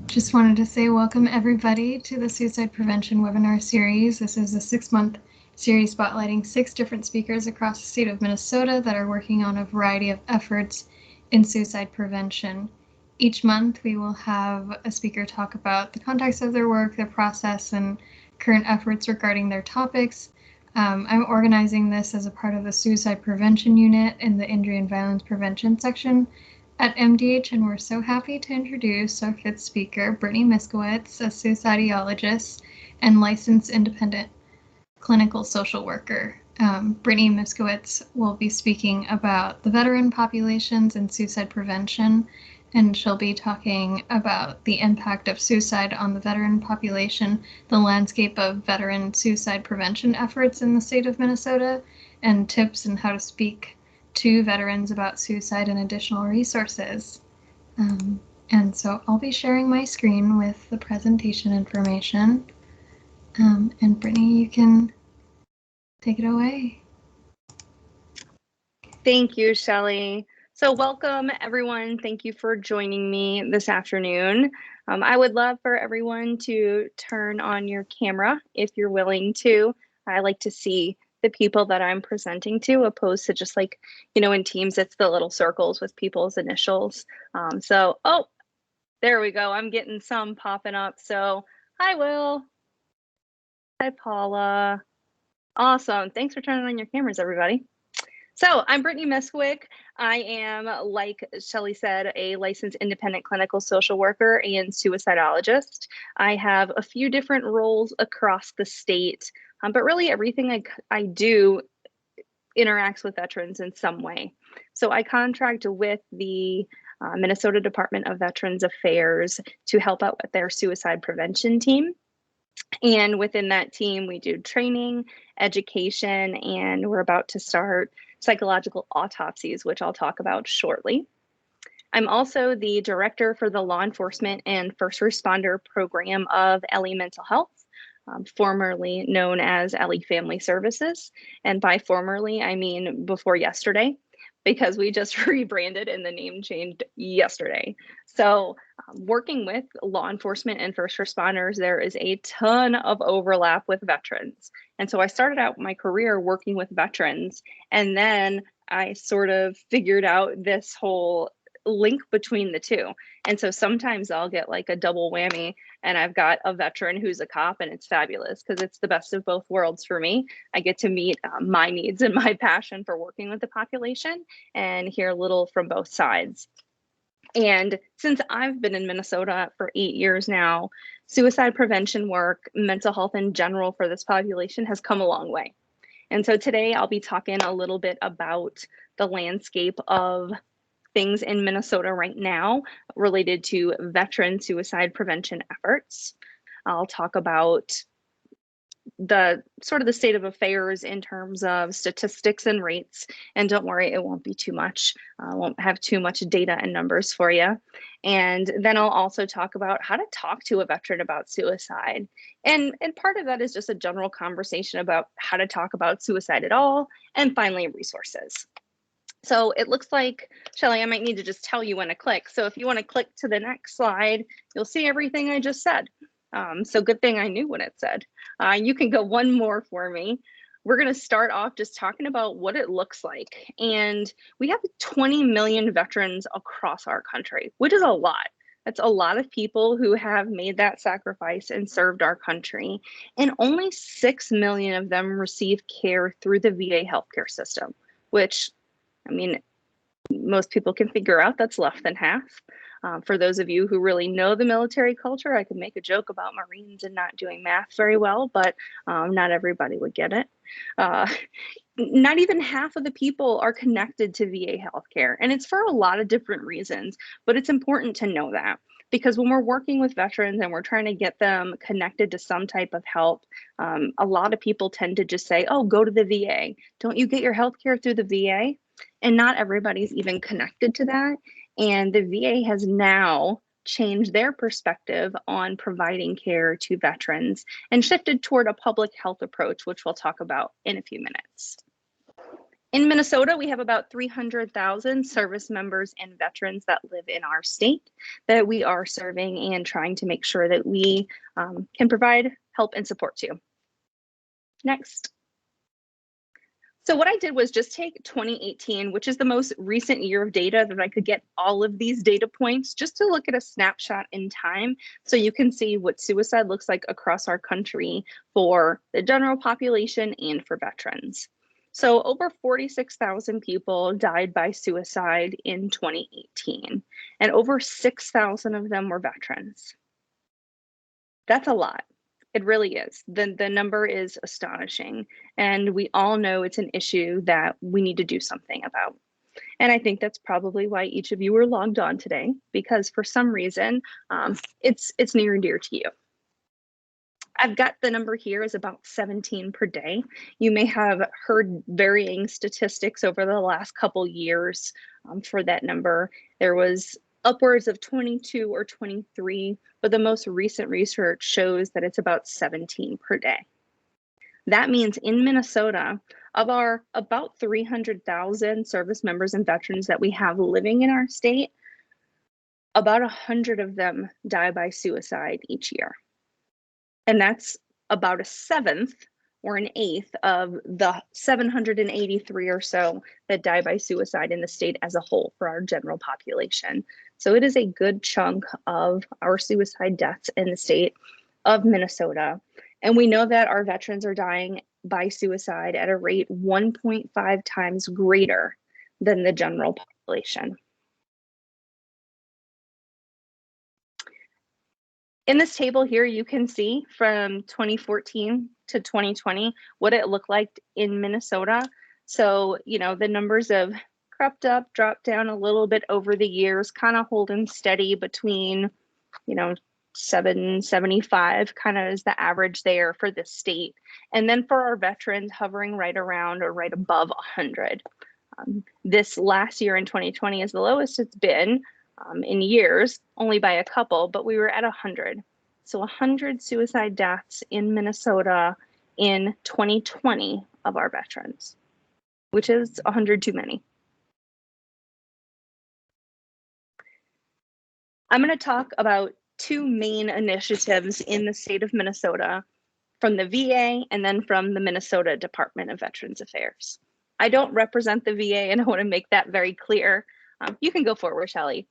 Just wanted to say welcome everybody to the Suicide Prevention webinar series. This is a 6-month series spotlighting 6 different speakers across the state of Minnesota that are working on a variety of efforts in suicide prevention. Each month we will have a speaker talk about the context of their work, their process, and current efforts regarding their topics. I'm organizing this as a part of the Suicide Prevention Unit in the Injury and Violence Prevention section at MDH, and we're so happy to introduce our 5th speaker, Brittany Miskowiec, a suicidologist and licensed independent clinical social worker. Brittany Miskowiec will be speaking about the veteran populations and suicide prevention, and she'll be talking about the impact of suicide on the veteran population, the landscape of veteran suicide prevention efforts in the state of Minnesota, and tips on how to speak to veterans about suicide and additional resources. And so I'll be sharing my screen with the presentation information. And Brittany, you can take it away. Thank you, Shelley. So welcome, everyone. Thank you for joining me this afternoon. I would love for everyone to turn on your camera if you're willing to. I like to see the people that I'm presenting to, opposed to just like, in Teams, it's the little circles with people's initials. Oh, there we go. I'm getting some popping up. So hi, Will. Hi, Paula. Awesome. Thanks for turning on your cameras, everybody. So I'm Brittany Miskowiec. I am, like Shelley said, a licensed independent clinical social worker and suicidologist. I have a few different roles across the state, but really everything I do interacts with veterans in some way. So I contract with the Minnesota Department of Veterans Affairs to help out with their suicide prevention team. And within that team, we do training, education, and we're about to start psychological autopsies, which I'll talk about shortly. I'm also the director for the law enforcement and first responder program of LE Mental Health, formerly known as LE Family Services. And by formerly, I mean before yesterday, because we just rebranded and the name changed yesterday. So working with law enforcement and first responders, there is a ton of overlap with veterans. And so I started out my career working with veterans, and then I sort of figured out this whole link between the two. And so sometimes I'll get like a double whammy, and I've got a veteran who's a cop, and it's fabulous because it's the best of both worlds for me. I get to meet my needs and my passion for working with the population and hear a little from both sides. And since I've been in Minnesota for 8 years now, suicide prevention work, mental health in general for this population has come a long way. And so today I'll be talking a little bit about the landscape of things in Minnesota right now related to veteran suicide prevention efforts. I'll talk about the sort of the state of affairs in terms of statistics and rates. And don't worry, it won't be too much. I won't have too much data and numbers for you. And then I'll also talk about how to talk to a veteran about suicide. And part of that is just a general conversation about how to talk about suicide at all. And finally, resources. So it looks like, Shelley, I might need to just tell you when to click. So if you want to click to the next slide, you'll see everything I just said. So good thing I knew what it said. You can go one more for me. We're going to start off just talking about what it looks like. And we have 20 million veterans across our country, which is a lot. That's a lot of people who have made that sacrifice and served our country. And only 6 million of them receive care through the VA healthcare system, which, I mean, most people can figure out that's less than half. For those of you who really know the military culture, I could make a joke about Marines and not doing math very well, but not everybody would get it. Not even half of the people are connected to VA healthcare, and it's for a lot of different reasons, but it's important to know that. Because when we're working with veterans and we're trying to get them connected to some type of help, a lot of people tend to just say, oh, go to the VA. Don't you get your healthcare through the VA? And not everybody's even connected to that. And the VA has now changed their perspective on providing care to veterans and shifted toward a public health approach, which we'll talk about in a few minutes. In Minnesota, we have about 300,000 service members and veterans that live in our state that we are serving and trying to make sure that we can provide help and support to. Next. So what I did was just take 2018, which is the most recent year of data that I could get all of these data points, just to look at a snapshot in time so you can see what suicide looks like across our country for the general population and for veterans. So over 46,000 people died by suicide in 2018, and over 6,000 of them were veterans. That's a lot. It really is. The number is astonishing, and we all know it's an issue that we need to do something about. And I think that's probably why each of you are logged on today, because for some reason, it's near and dear to you. I've got the number here is about 17 per day. You may have heard varying statistics over the last couple years for that number. There was upwards of 22 or 23, but the most recent research shows that it's about 17 per day. That means in Minnesota, of our about 300,000 service members and veterans that we have living in our state, about 100 of them die by suicide each year. And that's about a seventh or an eighth of the 783 or so that die by suicide in the state as a whole for our general population. So it is a good chunk of our suicide deaths in the state of Minnesota. And we know that our veterans are dying by suicide at a rate 1.5 times greater than the general population. In this table here, you can see from 2014 to 2020 what it looked like in Minnesota. So, you know, the numbers have crept up, dropped down a little bit over the years, kind of holding steady between, you know, 775 kind of is the average there for the state. And then for our veterans, hovering right around or right above 100. This last year in 2020 is the lowest it's been in years, only by a couple, but we were at 100. So 100 suicide deaths in Minnesota in 2020 of our veterans, which is 100 too many. I'm going to talk about two main initiatives in the state of Minnesota from the VA and then from the Minnesota Department of Veterans Affairs. I don't represent the VA, and I want to make that very clear. You can go forward, Shelley.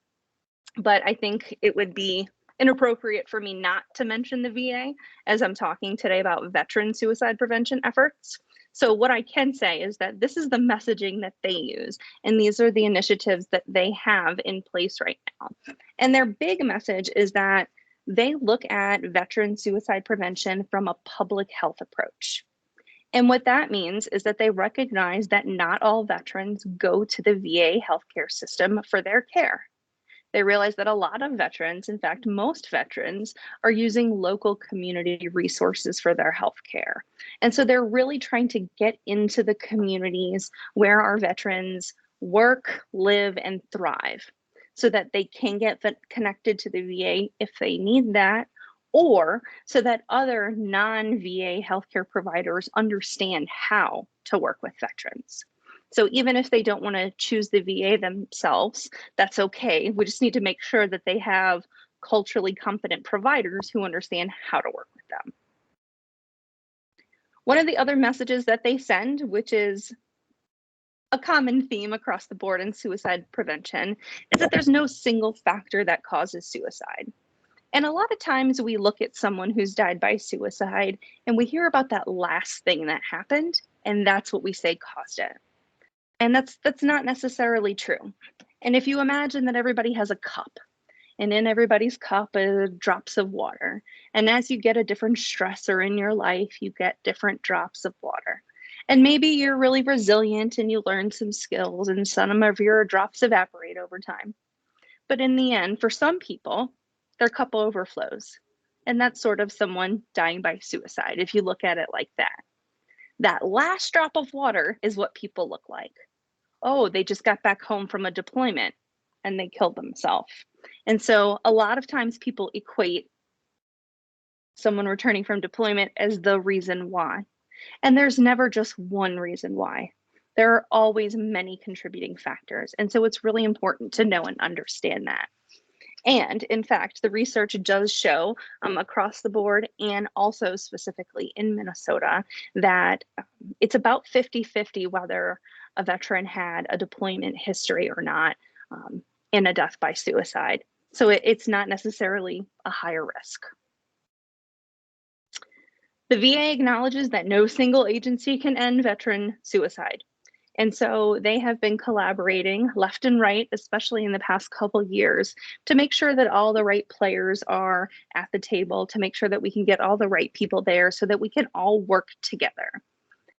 But I think it would be inappropriate for me not to mention the VA as I'm talking today about veteran suicide prevention efforts. So what I can say is that this is the messaging that they use, and these are the initiatives that they have in place right now. And their big message is that they look at veteran suicide prevention from a public health approach. And what that means is that they recognize that not all veterans go to the VA healthcare system for their care. They realize that a lot of veterans, in fact, most veterans, are using local community resources for their health care. And so they're really trying to get into the communities where our veterans work, live, and thrive so that they can get connected to the VA if they need that, or so that other non-VA healthcare providers understand how to work with veterans. So even if they don't want to choose the VA themselves, that's okay. We just need to make sure that they have culturally competent providers who understand how to work with them. One of the other messages that they send, which is a common theme across the board in suicide prevention, is that there's no single factor that causes suicide. And a lot of times we look at someone who's died by suicide and we hear about that last thing that happened, and that's what we say caused it. And that's not necessarily true. And if you imagine that everybody has a cup, and in everybody's cup are drops of water, and as you get a different stressor in your life, you get different drops of water. And maybe you're really resilient and you learn some skills, and some of your drops evaporate over time. But in the end, for some people, their cup overflows. And that's sort of someone dying by suicide, if you look at it like that. That last drop of water is what people look like. Oh, they just got back home from a deployment and they killed themselves. And so a lot of times people equate someone returning from deployment as the reason why. And there's never just one reason why. There are always many contributing factors. And so it's really important to know and understand that. And in fact, the research does show across the board and also specifically in Minnesota that it's about 50-50 whether a veteran had a deployment history or not in a death by suicide. So it's not necessarily a higher risk. The VA acknowledges that no single agency can end veteran suicide. And so they have been collaborating left and right, especially in the past couple years, to make sure that all the right players are at the table, to make sure that we can get all the right people there so that we can all work together.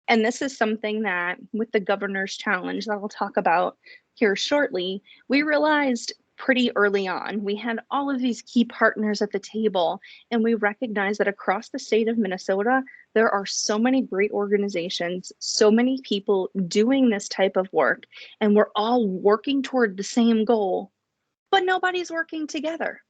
And this is something that with the governor's challenge that I'll talk about here shortly, we realized pretty early on. We had all of these key partners at the table, and we recognized that across the state of Minnesota, there are so many great organizations, so many people doing this type of work, and we're all working toward the same goal, but nobody's working together.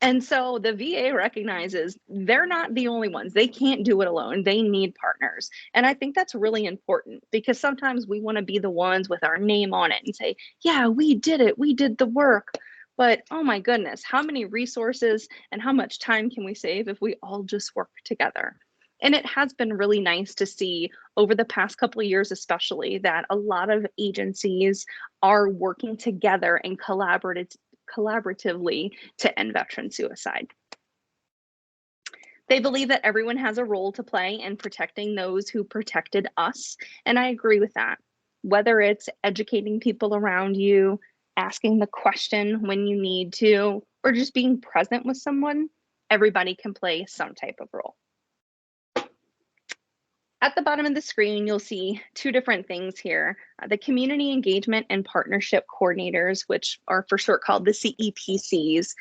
And so the VA recognizes they're not the only ones. They can't do it alone. They need partners. And I think that's really important because sometimes we want to be the ones with our name on it and say, yeah, we did it. We did the work. But oh my goodness, how many resources and how much time can we save if we all just work together? And it has been really nice to see over the past couple of years, especially, that a lot of agencies are working together and collaboratively to end veteran suicide. They believe that everyone has a role to play in protecting those who protected us, and I agree with that. Whether it's educating people around you, asking the question when you need to, or just being present with someone, everybody can play some type of role. At the bottom of the screen, you'll see two different things here. The Community Engagement and Partnership Coordinators, which are for short called the CEPCs.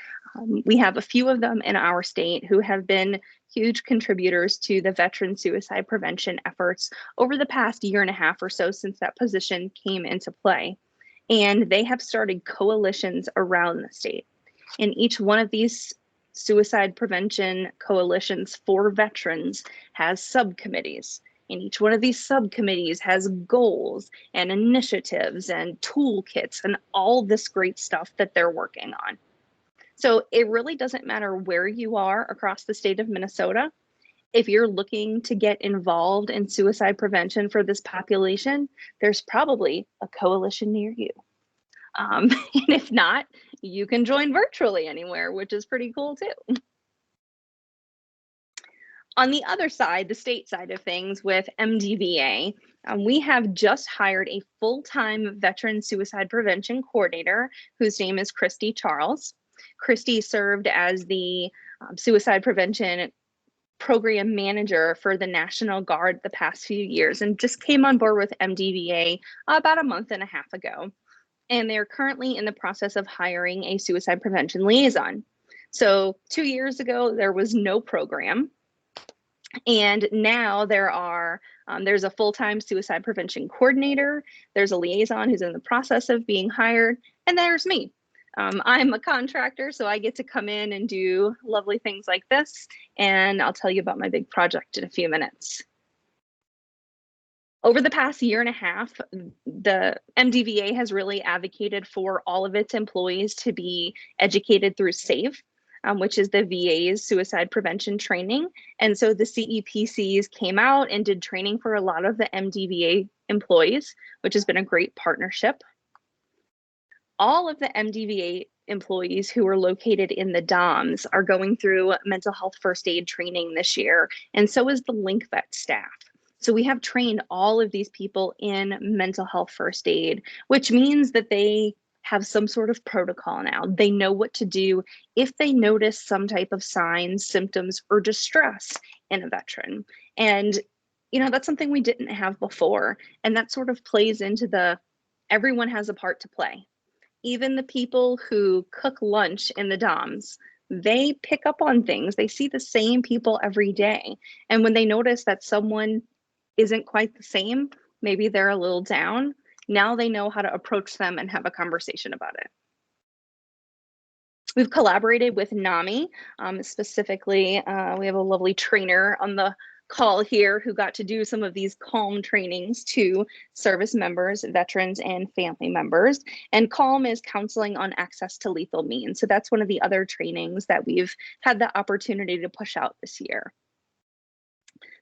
We have a few of them in our state who have been huge contributors to the veteran suicide prevention efforts over the past year and a half or so since that position came into play. And they have started coalitions around the state. And each one of these suicide prevention coalitions for veterans has subcommittees. And each one of these subcommittees has goals and initiatives and toolkits and all this great stuff that they're working on. So it really doesn't matter where you are across the state of Minnesota. If you're looking to get involved in suicide prevention for this population, there's probably a coalition near you. And if not, you can join virtually anywhere, which is pretty cool too. On the other side, the state side of things with MDVA, we have just hired a full-time veteran suicide prevention coordinator whose name is Christy Charles. Christy served as the suicide prevention program manager for the National Guard the past few years and just came on board with MDVA about a month and a half ago. And they're currently in the process of hiring a suicide prevention liaison. So 2 years ago, there was no program. And now there's a full-time suicide prevention coordinator, there's a liaison who's in the process of being hired, and there's me. I'm a contractor, so I get to come in and do lovely things like this, and I'll tell you about my big project in a few minutes. Over the past year and a half, the MDVA has really advocated for all of its employees to be educated through SAVE, which is the VA's suicide prevention training. And so the CEPCs came out and did training for a lot of the MDVA employees, which has been a great partnership. All of the MDVA employees who are located in the DOMs are going through mental health first aid training this year, and so is the LinkVet staff. So we have trained all of these people in mental health first aid, which means that they have some sort of protocol now. They know what to do if they notice some type of signs, symptoms, or distress in a veteran. And, you know, that's something we didn't have before. And that sort of plays into the everyone has a part to play. Even the people who cook lunch in the DOMs, they pick up on things. They see the same people every day. And when they notice that someone isn't quite the same, maybe they're a little down, now they know how to approach them and have a conversation about it. We've collaborated with NAMI, specifically, we have a lovely trainer on the call here who got to do some of these CALM trainings to service members, veterans, and family members. And CALM is counseling on access to lethal means. So that's one of the other trainings that we've had the opportunity to push out this year.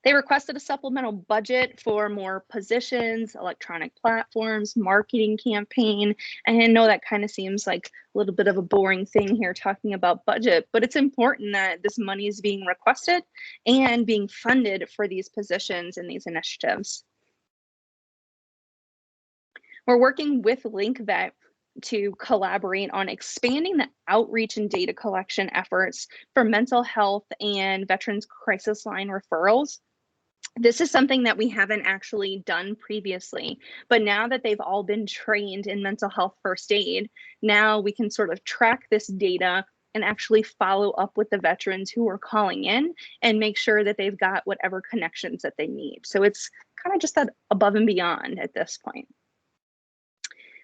They requested a supplemental budget for more positions, electronic platforms, marketing campaign. And I know that kind of seems like a little bit of a boring thing here talking about budget, but it's important that this money is being requested and being funded for these positions and these initiatives. We're working with LinkVet to collaborate on expanding the outreach and data collection efforts for mental health and veterans crisis line referrals. This is something that we haven't actually done previously, but now that they've all been trained in mental health first aid, now we can sort of track this data and actually follow up with the veterans who are calling in and make sure that they've got whatever connections that they need. So it's kind of just that above and beyond at this point.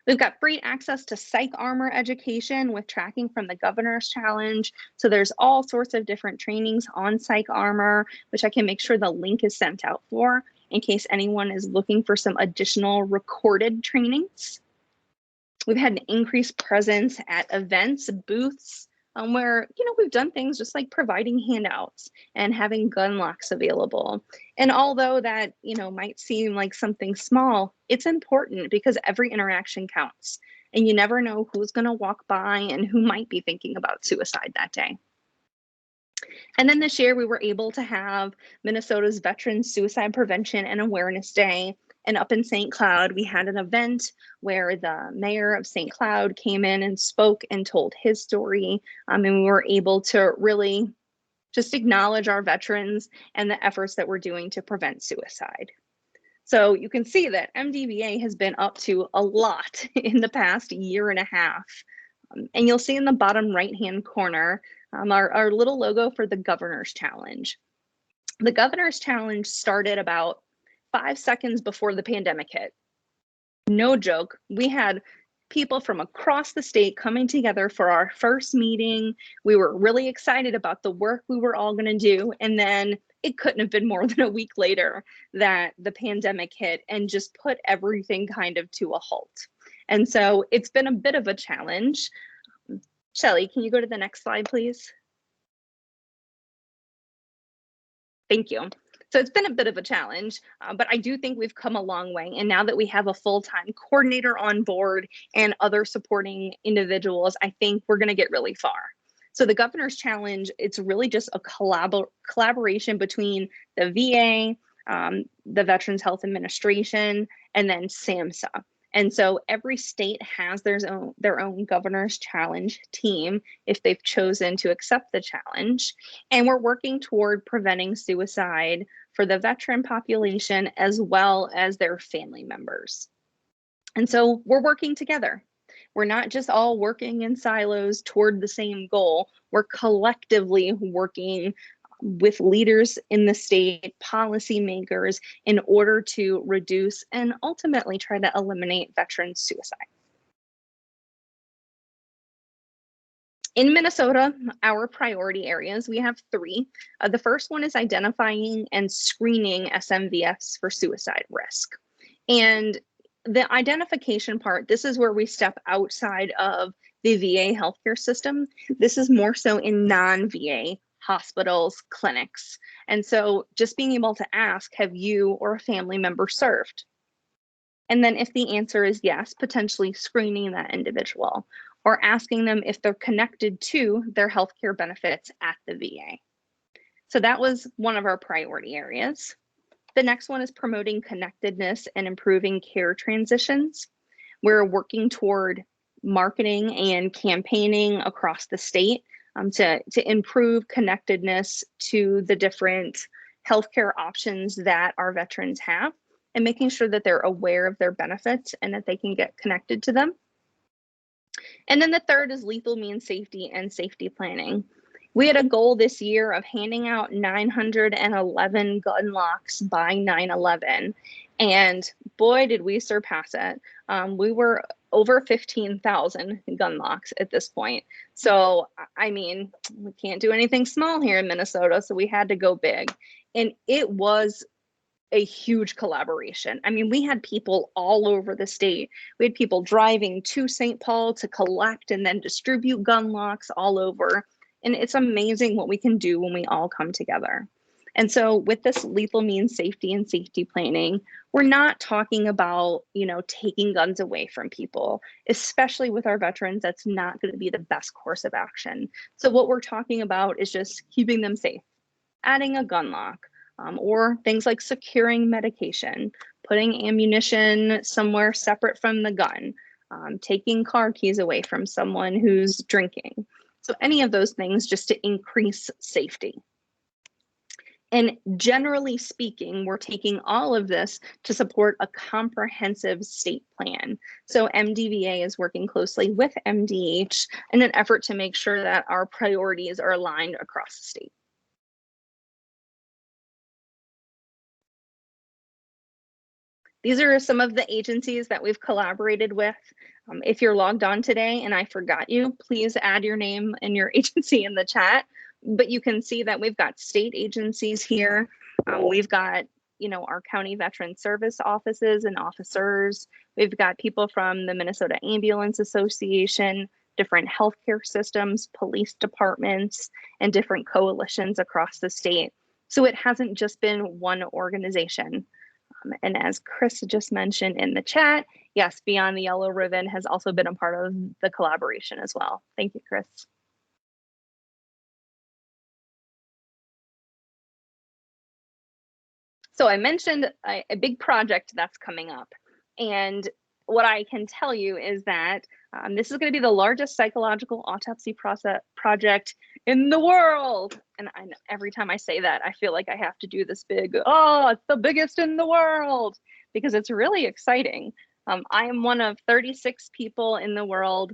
We've got free access to psych armor education with tracking from the Governor's Challenge. So there's all sorts of different trainings on psych armor, which I can make sure the link is sent out for in case anyone is looking for some additional recorded trainings. We've had an increased presence at events, booths, where, we've done things just like providing handouts and having gun locks available. And although that, might seem like something small, it's important because every interaction counts and you never know who's going to walk by and who might be thinking about suicide that day. And then this year we were able to have Minnesota's Veterans Suicide Prevention and Awareness Day. And up in St. Cloud, we had an event where the mayor of St. Cloud came in and spoke and told his story. And we were able to really just acknowledge our veterans and the efforts that we're doing to prevent suicide. So you can see that MDVA has been up to a lot in the past year and a half. And you'll see in the bottom right-hand corner, our little logo for the Governor's Challenge. The Governor's Challenge started about 5 seconds before the pandemic hit. No joke. We had people from across the state coming together for our first meeting. We were really excited about the work we were all going to do. And then it couldn't have been more than a week later that the pandemic hit and just put everything kind of to a halt. And so it's been a bit of a challenge. Shelly, can you go to the next slide, please? Thank you. So it's been a bit of a challenge, but I do think we've come a long way. And now that we have a full-time coordinator on board and other supporting individuals, I think we're going to get really far. So the Governor's Challenge, it's really just a collaboration between the VA, the Veterans Health Administration, and then SAMHSA. And so every state has their own Governor's Challenge team if they've chosen to accept the challenge. And we're working toward preventing suicide for the veteran population as well as their family members. And so we're working together. We're not just all working in silos toward the same goal. We're collectively working with leaders in the state, policymakers, in order to reduce and ultimately try to eliminate veteran suicide. In Minnesota, our priority areas, we have 3. The first one is identifying and screening SMVFs for suicide risk. And the identification part, this is where we step outside of the VA healthcare system. This is more so in non-VA hospitals, clinics. And so just being able to ask, have you or a family member served? And then if the answer is yes, potentially screening that individual or asking them if they're connected to their healthcare benefits at the VA. So that was one of our priority areas. The next one is promoting connectedness and improving care transitions. We're working toward marketing and campaigning across the state to improve connectedness to the different healthcare options that our veterans have and making sure that they're aware of their benefits and that they can get connected to them. And then the third is lethal means safety and safety planning. We had a goal this year of handing out 911 gun locks by 9/11, and boy, did we surpass it. We were over 15,000 gun locks at this point. So, I mean, we can't do anything small here in Minnesota, so we had to go big. And it was a huge collaboration. I mean, we had people all over the state. We had people driving to St. Paul to collect and then distribute gun locks all over. And it's amazing what we can do when we all come together. And so with this lethal means safety and safety planning, we're not talking about, taking guns away from people, especially with our veterans. That's not going to be the best course of action. So what we're talking about is just keeping them safe, adding a gun lock, or things like securing medication, putting ammunition somewhere separate from the gun, taking car keys away from someone who's drinking. So any of those things just to increase safety. And generally speaking, we're taking all of this to support a comprehensive state plan. So MDVA is working closely with MDH in an effort to make sure that our priorities are aligned across the state. These are some of the agencies that we've collaborated with. If you're logged on today and I forgot you, please add your name and your agency in the chat. But you can see that we've got state agencies here. We've got, our county veteran service offices and officers. We've got people from the Minnesota Ambulance Association, different healthcare systems, police departments, and different coalitions across the state. So it hasn't just been one organization. And as Chris just mentioned in the chat, yes, Beyond the Yellow Ribbon has also been a part of the collaboration as well. Thank you, Chris. So I mentioned a big project that's coming up. And what I can tell you is that this is going to be the largest psychological autopsy project in the world. And every time I say that, I feel like I have to do this big, it's the biggest in the world, because it's really exciting. I am one of 36 people in the world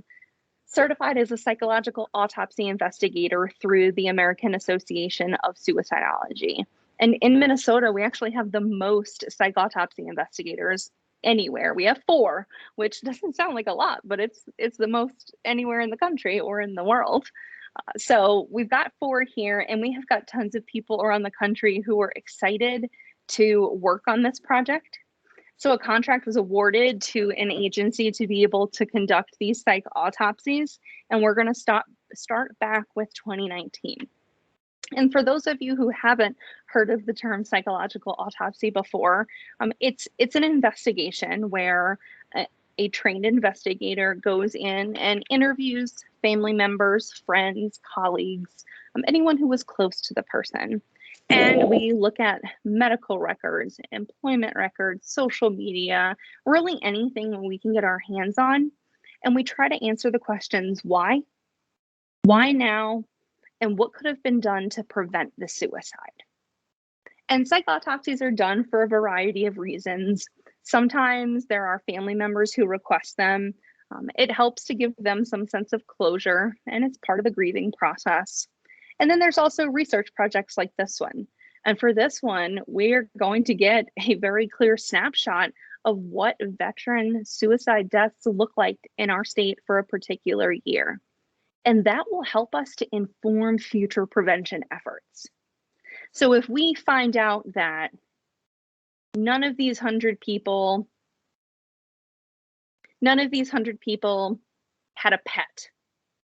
certified as a psychological autopsy investigator through the American Association of Suicidology. And in Minnesota, we actually have the most psych autopsy investigators anywhere. We have 4, which doesn't sound like a lot, but it's the most anywhere in the country or in the world. So we've got 4 here, and we have got tons of people around the country who are excited to work on this project. So a contract was awarded to an agency to be able to conduct these psych autopsies, and we're going to start back with 2019. And for those of you who haven't heard of the term psychological autopsy before, it's an investigation where a trained investigator goes in and interviews family members, friends, colleagues, anyone who was close to the person. And we look at medical records, employment records, social media, really anything we can get our hands on. And we try to answer the questions, why now? And what could have been done to prevent the suicide? And psych autopsies are done for a variety of reasons. Sometimes there are family members who request them. It helps to give them some sense of closure, and it's part of the grieving process. And then there's also research projects like this one. And for this one, we're going to get a very clear snapshot of what veteran suicide deaths look like in our state for a particular year. And that will help us to inform future prevention efforts. So if we find out that none of these 100 people had a pet,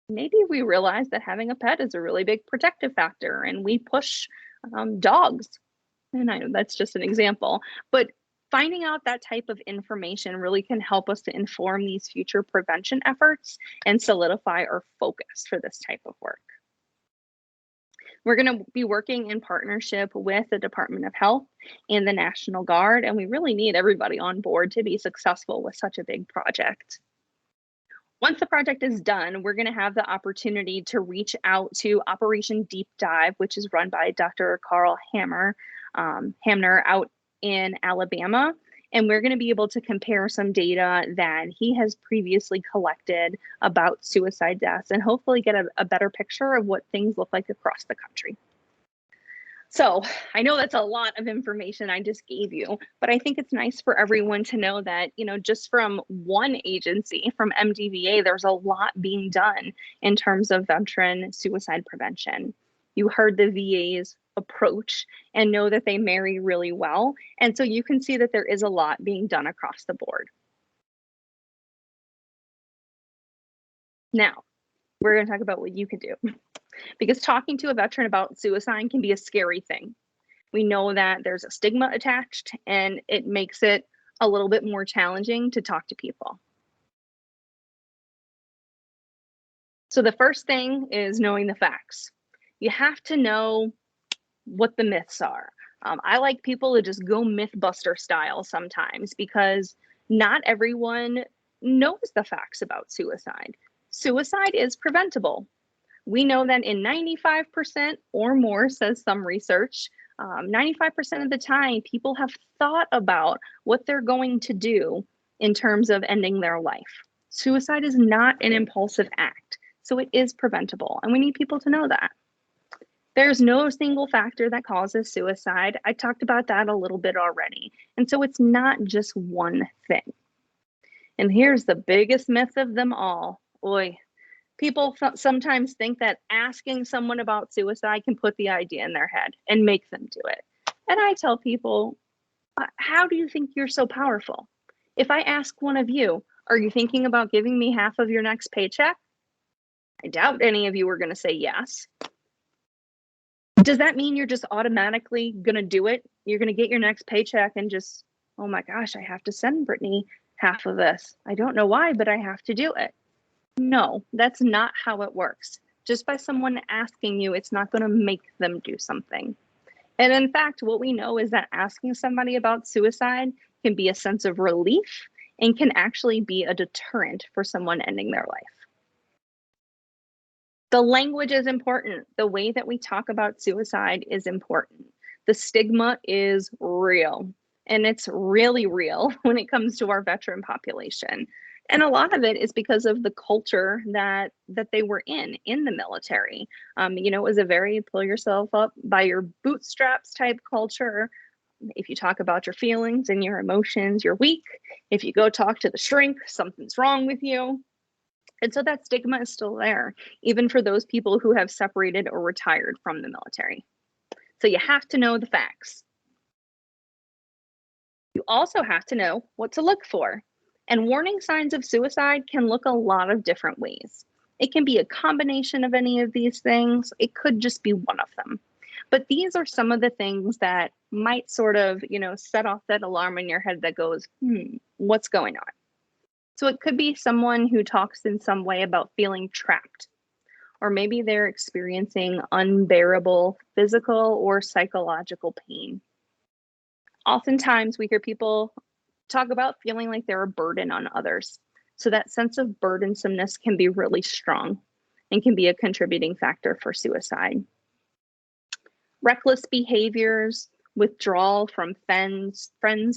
maybe we realize that having a pet is a really big protective factor, and we push dogs. And I know that's just an example, but finding out that type of information really can help us to inform these future prevention efforts and solidify our focus for this type of work. We're going to be working in partnership with the Department of Health and the National Guard, and we really need everybody on board to be successful with such a big project. Once the project is done, we're going to have the opportunity to reach out to Operation Deep Dive, which is run by Dr. Carl Hamner out in Alabama. And we're going to be able to compare some data that he has previously collected about suicide deaths and hopefully get a better picture of what things look like across the country. So I know that's a lot of information I just gave you, but I think it's nice for everyone to know that, just from one agency, from MDVA, there's a lot being done in terms of veteran suicide prevention. You heard the VA's approach and know that they marry really well. And so you can see that there is a lot being done across the board. Now, we're going to talk about what you can do, because talking to a veteran about suicide can be a scary thing. We know that there's a stigma attached, and it makes it a little bit more challenging to talk to people. So the first thing is knowing the facts. You have to know what the myths are. I like people to just go Mythbuster style sometimes, because not everyone knows the facts about suicide. Suicide is preventable. We know that in 95% or more, says some research, 95% of the time, people have thought about what they're going to do in terms of ending their life. Suicide is not an impulsive act, so it is preventable, and we need people to know that. There's no single factor that causes suicide. I talked about that a little bit already, and so it's not just one thing. And here's the biggest myth of them all. People sometimes think that asking someone about suicide can put the idea in their head and make them do it. And I tell people, how do you think you're so powerful? If I ask one of you, are you thinking about giving me half of your next paycheck? I doubt any of you are going to say yes. Does that mean you're just automatically going to do it? You're going to get your next paycheck and just, oh my gosh, I have to send Brittany half of this. I don't know why, but I have to do it. No, that's not how it works. Just by someone asking you, it's not going to make them do something. And in fact, what we know is that asking somebody about suicide can be a sense of relief and can actually be a deterrent for someone ending their life. The language is important. The way that we talk about suicide is important. The stigma is real, and it's really real when it comes to our veteran population. And a lot of it is because of the culture that they were in the military. It was a very pull yourself up by your bootstraps type culture. If you talk about your feelings and your emotions, you're weak. If you go talk to the shrink, something's wrong with you. And so that stigma is still there, even for those people who have separated or retired from the military. So you have to know the facts. You also have to know what to look for. And warning signs of suicide can look a lot of different ways. It can be a combination of any of these things. It could just be one of them. But these are some of the things that might sort of, set off that alarm in your head that goes, what's going on? So it could be someone who talks in some way about feeling trapped, or maybe they're experiencing unbearable physical or psychological pain. Oftentimes we hear people talk about feeling like they're a burden on others. So that sense of burdensomeness can be really strong and can be a contributing factor for suicide. Reckless behaviors, withdrawal from friends,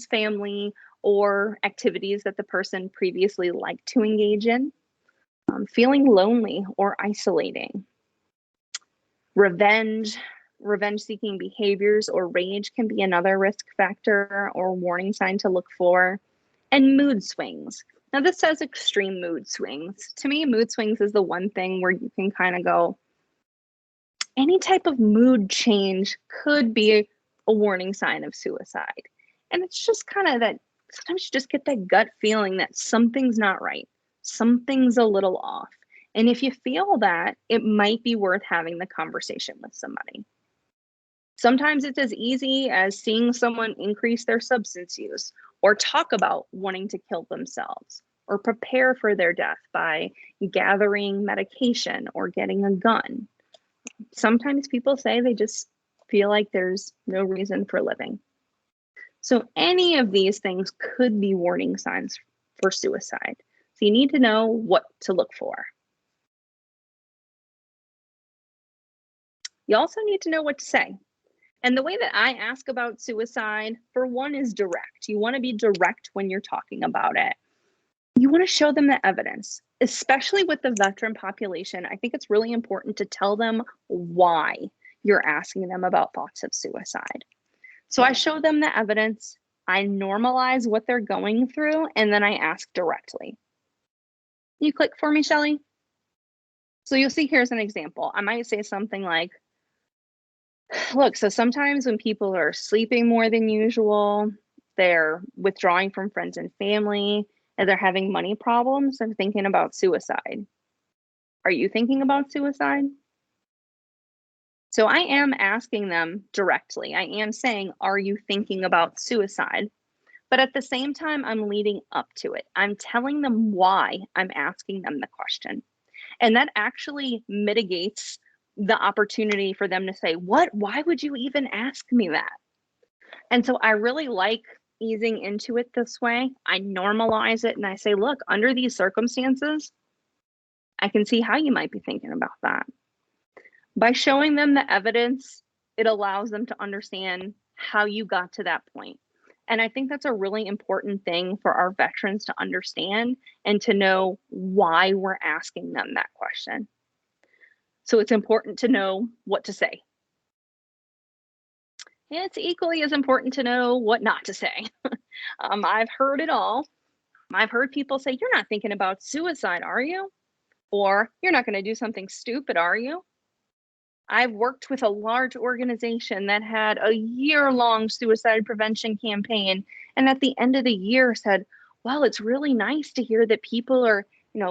family, or activities that the person previously liked to engage in, feeling lonely or isolating. Revenge-seeking behaviors or rage can be another risk factor or warning sign to look for. And mood swings. Now this says extreme mood swings. To me, mood swings is the one thing where you can kind of go, any type of mood change could be a warning sign of suicide. And it's just kind of that, sometimes you just get that gut feeling that something's not right. Something's a little off. And if you feel that, it might be worth having the conversation with somebody. Sometimes it's as easy as seeing someone increase their substance use, or talk about wanting to kill themselves, or prepare for their death by gathering medication or getting a gun. Sometimes people say they just feel like there's no reason for living. So any of these things could be warning signs for suicide. So you need to know what to look for. You also need to know what to say. And the way that I ask about suicide, for one, is direct. You want to be direct when you're talking about it. You want to show them the evidence, especially with the veteran population. I think it's really important to tell them why. you're asking them about thoughts of suicide. So I show them the evidence, I normalize what they're going through, and then I ask directly. You click for me, Shelly? So you'll see here's an example. I might say something like, look, so sometimes when people are sleeping more than usual, they're withdrawing from friends and family, and they're having money problems, they're thinking about suicide. Are you thinking about suicide? So I am asking them directly. I am saying, are you thinking about suicide? But at the same time, I'm leading up to it. I'm telling them why I'm asking them the question. And that actually mitigates the opportunity for them to say, what? Why would you even ask me that? And so I really like easing into it this way. I normalize it and I say, look, under these circumstances, I can see how you might be thinking about that. By showing them the evidence, it allows them to understand how you got to that point. And I think that's a really important thing for our veterans to understand and to know why we're asking them that question. So it's important to know what to say. It's equally as important to know what not to say. I've heard it all. I've heard people say, you're not thinking about suicide, are you? Or you're not going to do something stupid, are you? I've worked with a large organization that had a year-long suicide prevention campaign, and at the end of the year said, well, it's really nice to hear that people are,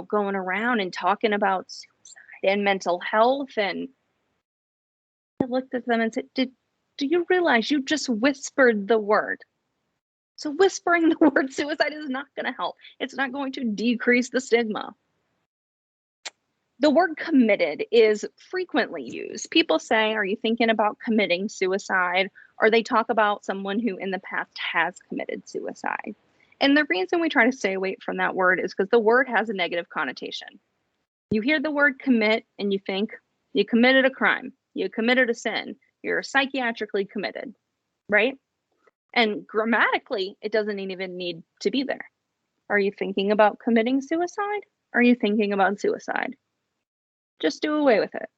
going around and talking about suicide and mental health. And I looked at them and said, do you realize you just whispered the word? So whispering the word suicide is not going to help. It's not going to decrease the stigma. The word committed is frequently used. People say, are you thinking about committing suicide? Or they talk about someone who in the past has committed suicide. And the reason we try to stay away from that word is because the word has a negative connotation. You hear the word commit and you think you committed a crime, you committed a sin, you're psychiatrically committed, right? And grammatically, it doesn't even need to be there. Are you thinking about committing suicide? Are you thinking about suicide? Just do away with it.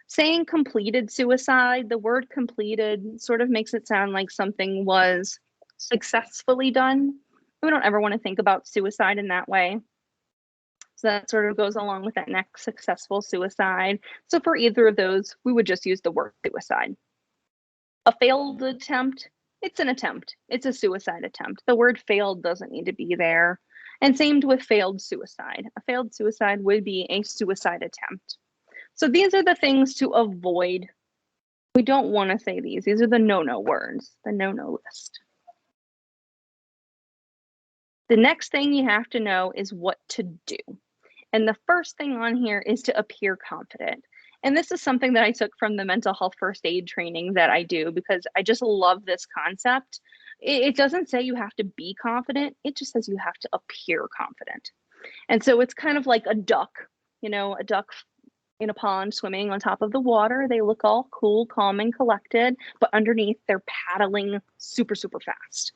Saying completed suicide, the word completed sort of makes it sound like something was successfully done. We don't ever want to think about suicide in that way. So that sort of goes along with that next successful suicide. So for either of those, we would just use the word suicide. A failed attempt, it's an attempt. It's a suicide attempt. The word failed doesn't need to be there. And same with failed suicide. A failed suicide would be a suicide attempt. So these are the things to avoid. We don't want to say these. These are the no-no words, the no-no list. The next thing you have to know is what to do. And the first thing on here is to appear confident. And this is something that I took from the mental health first aid training that I do because I just love this concept. It doesn't say you have to be confident. It just says you have to appear confident. And so it's kind of like a duck, a duck in a pond swimming on top of the water. They look all cool, calm, and collected, but underneath they're paddling super, super fast.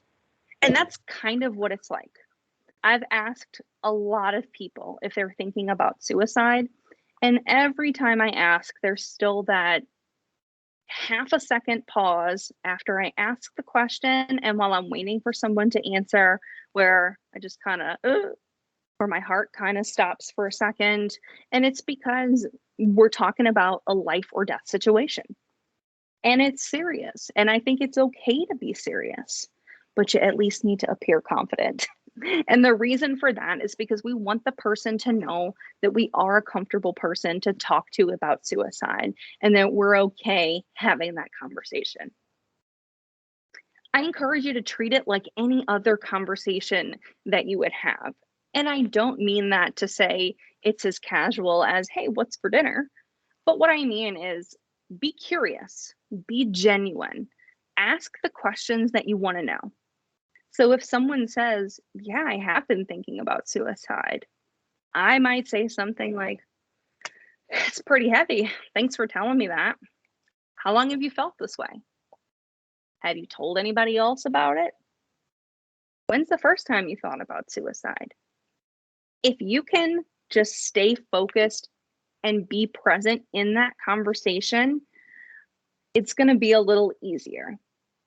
And that's kind of what it's like. I've asked a lot of people if they're thinking about suicide. And every time I ask, there's still that half a second pause after I ask the question and while I'm waiting for someone to answer, where I just kind of, or my heart kind of stops for a second. And it's because we're talking about a life or death situation. And it's serious. And I think it's okay to be serious, but you at least need to appear confident. And the reason for that is because we want the person to know that we are a comfortable person to talk to about suicide and that we're okay having that conversation. I encourage you to treat it like any other conversation that you would have. And I don't mean that to say it's as casual as, hey, what's for dinner? But what I mean is be curious, be genuine, ask the questions that you want to know. So if someone says, yeah, I have been thinking about suicide, I might say something like, it's pretty heavy. Thanks for telling me that. How long have you felt this way? Have you told anybody else about it? When's the first time you thought about suicide? If you can just stay focused and be present in that conversation, it's going to be a little easier.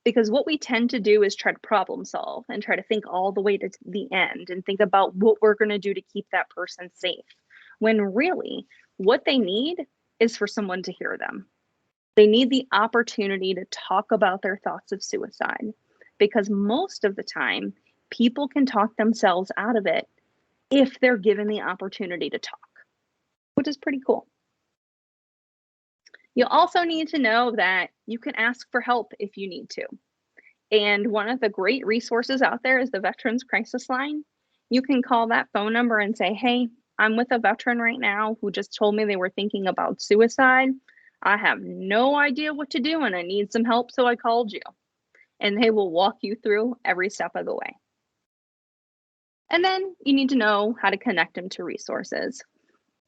Because what we tend to do is try to problem solve and try to think all the way to the end and think about what we're going to do to keep that person safe. When really, what they need is for someone to hear them. They need the opportunity to talk about their thoughts of suicide, because most of the time, people can talk themselves out of it if they're given the opportunity to talk, which is pretty cool. You'll also need to know that you can ask for help if you need to. And one of the great resources out there is the Veterans Crisis Line. You can call that phone number and say, hey, I'm with a veteran right now who just told me they were thinking about suicide. I have no idea what to do and I need some help, so I called you. And they will walk you through every step of the way. And then you need to know how to connect them to resources.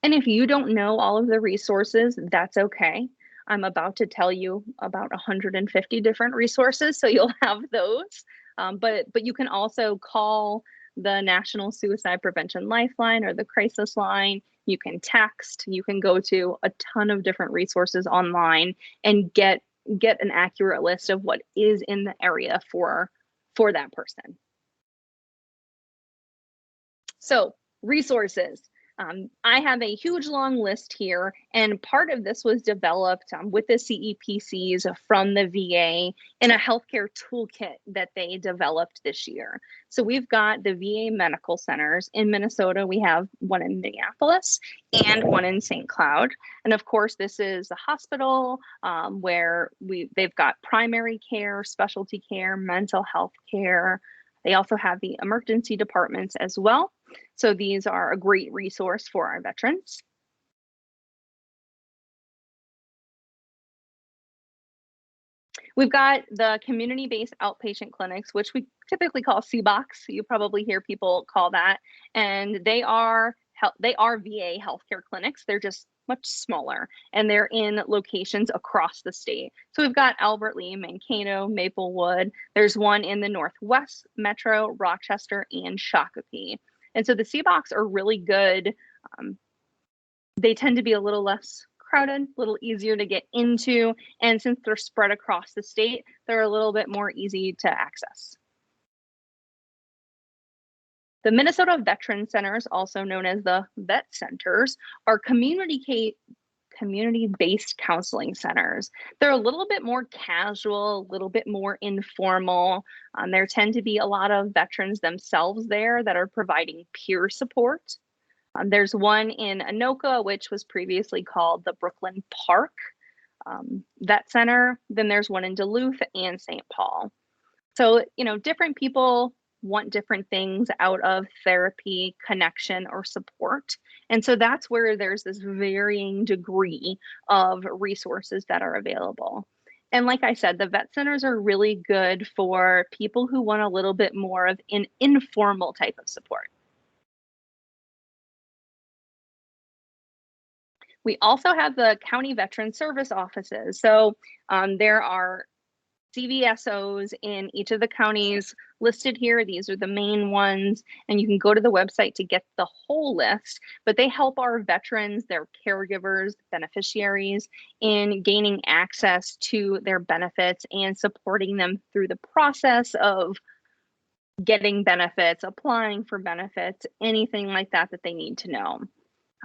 And if you don't know all of the resources, that's okay. I'm about to tell you about 150 different resources, so you'll have those. But you can also call the National Suicide Prevention Lifeline or the Crisis Line. You can text. You can go to a ton of different resources online and get an accurate list of what is in the area for that person. So, resources. I have a huge long list here, and part of this was developed with the CEPCs from the VA in a healthcare toolkit that they developed this year. So we've got the VA medical centers in Minnesota. We have one in Minneapolis and one in St. Cloud. And of course, this is a hospital where they've got primary care, specialty care, mental health care. They also have the emergency departments as well. So these are a great resource for our veterans. We've got the community-based outpatient clinics, which we typically call CBOCs. You probably hear people call that. And they are VA healthcare clinics. They're just much smaller, and they're in locations across the state. So we've got Albert Lea, Mankato, Maplewood. There's one in the Northwest Metro, Rochester, and Shakopee. And so the CBOCs are really good. They tend to be a little less crowded, a little easier to get into. And since they're spread across the state, they're a little bit more easy to access. The Minnesota Veteran Centers, also known as the Vet Centers, are community-based counseling centers. They're a little bit more casual, a little bit more informal. There tend to be a lot of veterans themselves there that are providing peer support. There's one in Anoka, which was previously called the Brooklyn Park Vet Center. Then there's one in Duluth and St. Paul. So, different people want different things out of therapy, connection, or support. And so that's where there's this varying degree of resources that are available. And like I said, the vet centers are really good for people who want a little bit more of an informal type of support. We also have the county veteran service offices. So there are CVSOs in each of the counties listed here. These are the main ones, and you can go to the website to get the whole list, but they help our veterans, their caregivers, beneficiaries in gaining access to their benefits and supporting them through the process of getting benefits, applying for benefits, anything like that that they need to know.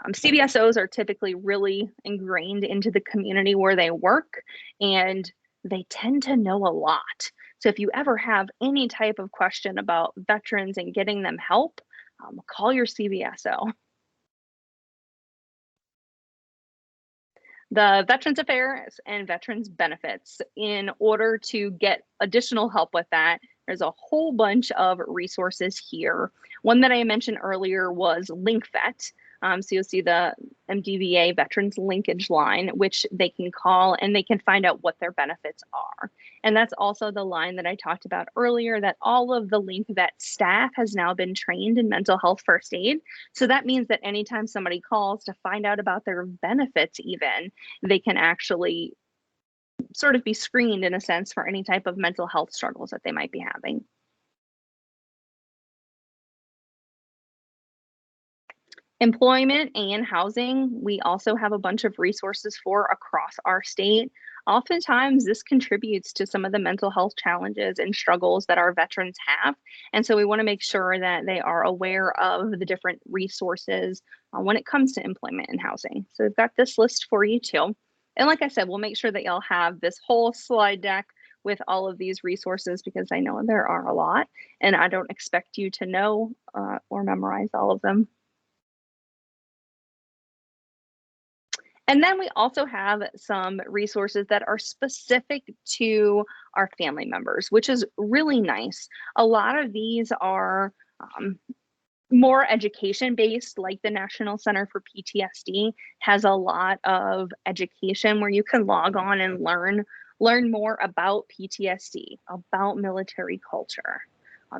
CVSOs are typically really ingrained into the community where they work, and they tend to know a lot. So if you ever have any type of question about veterans and getting them help, call your CVSO. The Veterans Affairs and Veterans Benefits. In order to get additional help with that, there's a whole bunch of resources here. One that I mentioned earlier was LinkVet. So you'll see the MDVA Veterans Linkage Line, which they can call and they can find out what their benefits are. And that's also the line that I talked about earlier, that all of the LinkVet staff has now been trained in mental health first aid. So that means that anytime somebody calls to find out about their benefits even, they can actually sort of be screened in a sense for any type of mental health struggles that they might be having. Employment and housing, we also have a bunch of resources for across our state. Oftentimes, this contributes to some of the mental health challenges and struggles that our veterans have. And so we want to make sure that they are aware of the different resources when it comes to employment and housing. So we've got this list for you too. And like I said, we'll make sure that y'all have this whole slide deck with all of these resources because I know there are a lot and I don't expect you to know or memorize all of them. And then we also have some resources that are specific to our family members, which is really nice. A lot of these are more education based, like the National Center for PTSD has a lot of education where you can log on and learn more about PTSD, about military culture.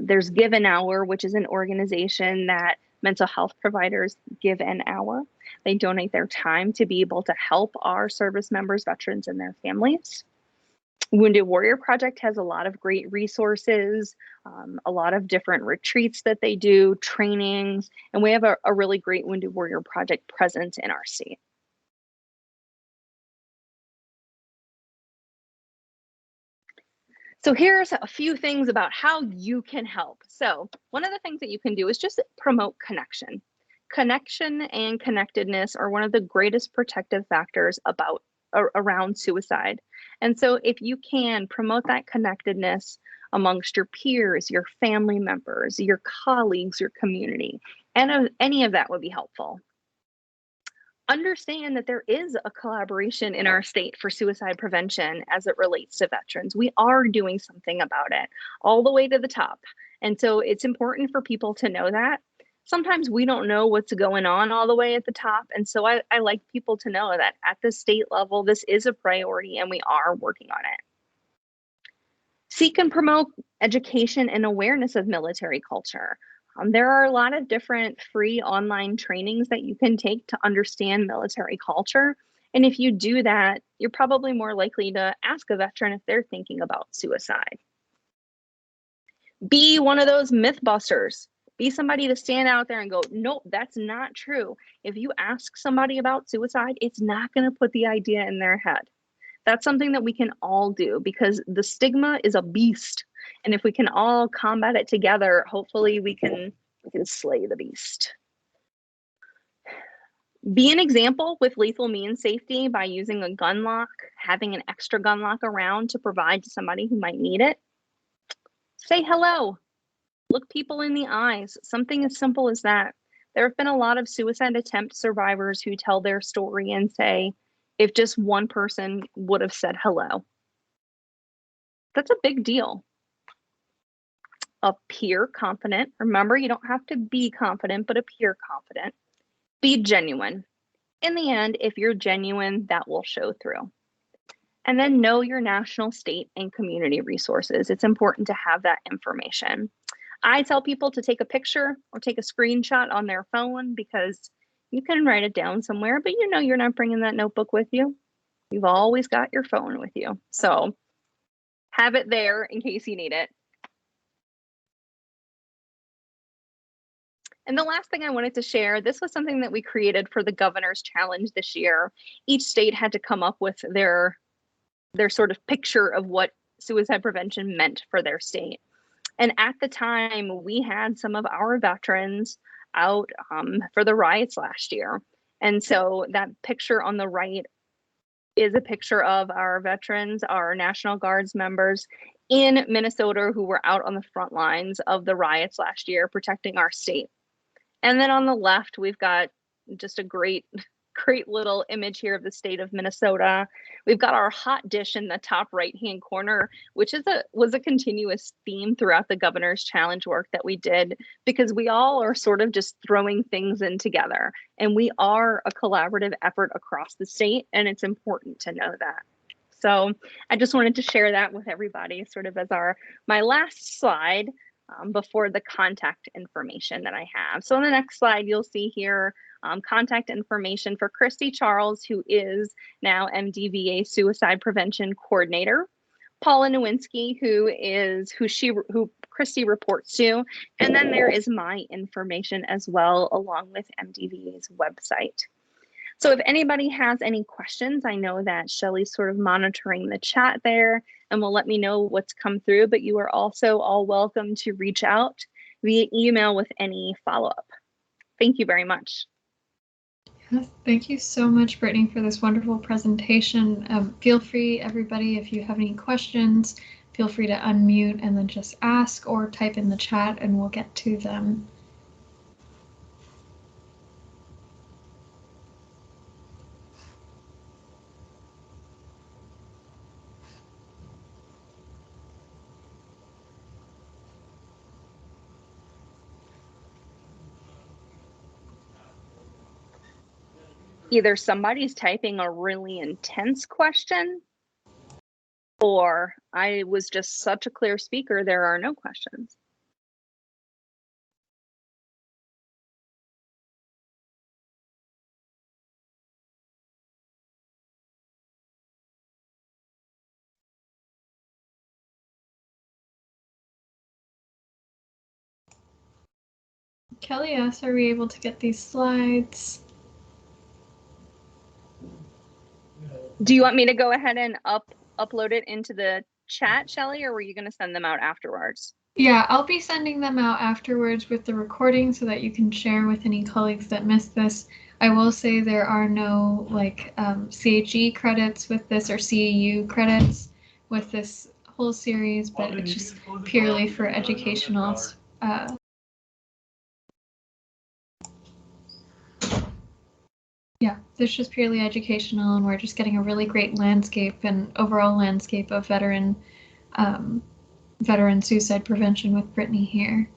There's Give an Hour, which is an organization that mental health providers give an hour. They donate their time to be able to help our service members, veterans, and their families. Wounded Warrior Project has a lot of great resources, a lot of different retreats that they do, trainings, and we have a really great Wounded Warrior Project presence in our state. So here's a few things about how you can help. So one of the things that you can do is just promote connection. Connection and connectedness are one of the greatest protective factors around suicide. And so if you can promote that connectedness amongst your peers, your family members, your colleagues, your community, and any of that would be helpful. Understand that there is a collaboration in our state for suicide prevention as it relates to veterans. We are doing something about it all the way to the top. And so it's important for people to know that. Sometimes we don't know what's going on all the way at the top. And so I like people to know that at the state level, this is a priority and we are working on it. Seek and promote education and awareness of military culture. There are a lot of different free online trainings that you can take to understand military culture. And if you do that, you're probably more likely to ask a veteran if they're thinking about suicide. Be one of those myth busters. Be somebody to stand out there and go, nope, that's not true. If you ask somebody about suicide, it's not going to put the idea in their head. That's something that we can all do because the stigma is a beast. And if we can all combat it together, hopefully we can slay the beast. Be an example with lethal means safety by using a gun lock, having an extra gun lock around to provide to somebody who might need it. Say hello. Look people in the eyes. Something as simple as that. There have been a lot of suicide attempt survivors who tell their story and say, if just one person would have said hello. That's a big deal. Appear confident. Remember, you don't have to be confident, but appear confident. Be genuine. In the end, if you're genuine, that will show through. And then know your national, state, and community resources. It's important to have that information. I tell people to take a picture or take a screenshot on their phone because you can write it down somewhere, but you know you're not bringing that notebook with you. You've always got your phone with you. So have it there in case you need it. And the last thing I wanted to share, this was something that we created for the Governor's Challenge this year. Each state had to come up with their sort of picture of what suicide prevention meant for their state. And at the time, we had some of our veterans out for the riots last year. And so that picture on the right is a picture of our veterans, our National Guards members in Minnesota who were out on the front lines of the riots last year protecting our state. And then on the left, we've got just a great little image here of the state of Minnesota. We've got our hot dish in the top right-hand corner, which was a continuous theme throughout the Governor's Challenge work that we did, because we all are sort of just throwing things in together. And we are a collaborative effort across the state, and it's important to know that. So I just wanted to share that with everybody sort of as my last slide before the contact information that I have. So on the next slide, you'll see here contact information for Christy Charles, who is now MDVA Suicide Prevention Coordinator. Paula Nowinski, who Christy reports to. And then there is my information as well, along with MDV's website. So if anybody has any questions, I know that Shelly's sort of monitoring the chat there and will let me know what's come through, but you are also all welcome to reach out via email with any follow-up. Thank you very much. Thank you so much, Brittany, for this wonderful presentation. Feel free, everybody, if you have any questions, feel free to unmute and then just ask or type in the chat and we'll get to them. Either somebody's typing a really intense question, or I was just such a clear speaker, there are no questions. Kelly asks, are we able to get these slides? Do you want me to go ahead and upload it into the chat, Shelly, or were you going to send them out afterwards? Yeah, I'll be sending them out afterwards with the recording so that you can share with any colleagues that missed this. I will say there are no like CHE credits with this or CEU credits with this whole series, but it's just purely for educational. Yeah, this is just purely educational, and we're just getting a really great landscape and overall landscape of veteran suicide prevention with Brittany here.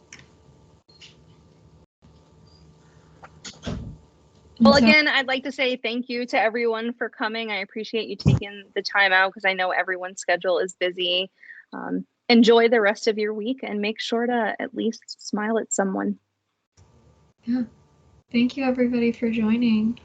Well, again, I'd like to say thank you to everyone for coming. I appreciate you taking the time out because I know everyone's schedule is busy. Enjoy the rest of your week and make sure to at least smile at someone. Yeah. Thank you, everybody, for joining.